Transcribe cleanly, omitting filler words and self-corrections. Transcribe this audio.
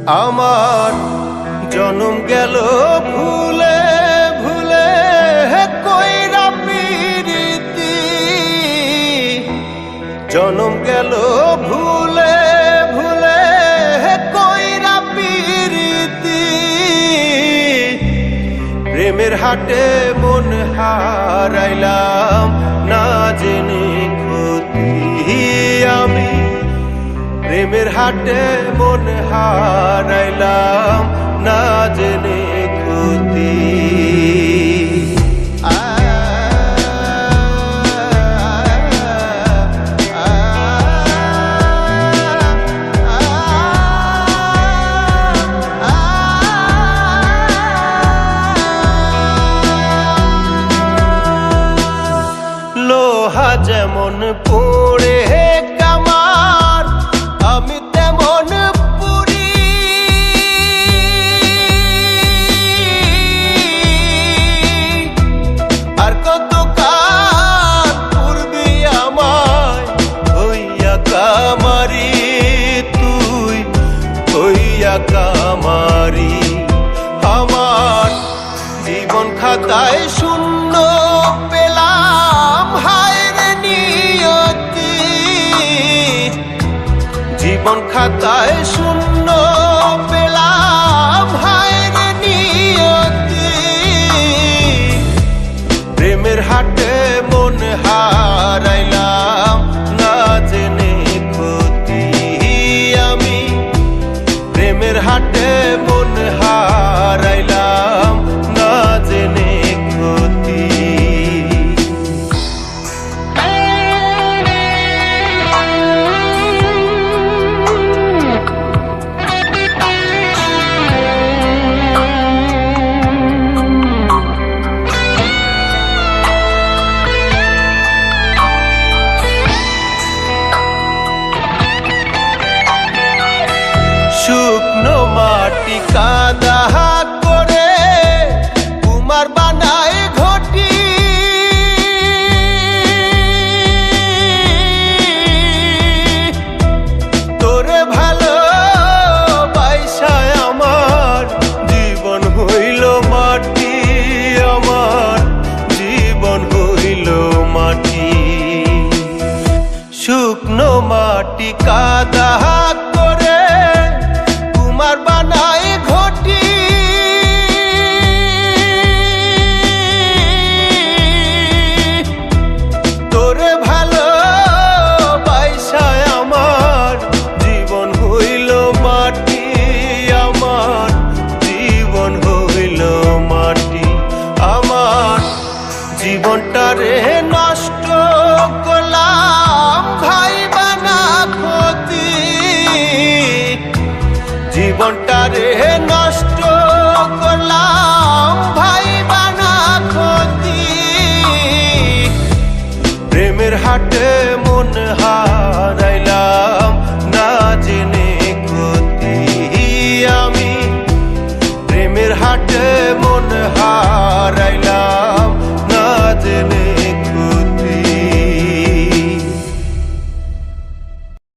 আমার জনম গেল ভুলে ভুলে কইরা পিরিতি, জনম গেল ভুলে ভুলে কইরা পিরিতি। প্রেমের হাটে মন হারাইলাম না জেনে ক্ষতি আমি, প্রেমের হাটে মন হারাইলাম না জেনে ক্ষতি। লোহা যেমন পড়ে কামার আমি তেমন পুরি, আর কত কাল পূর্বে আমায় হইয়া কামারি, তুই হইয়া কামারি। আমার জীবন খাতায় শূন্য পেলাম হায়রে নিয়তি, জীবন খাতায় শূন্য পেলাম হায়রে নিয়তি। প্রেমের হাটে মন হারাইলাম না জেনে ক্ষতি আমি, প্রেমের হাটে মন হারাইলাম না জেনে ক্ষতি। শুকনো মাটি কাদা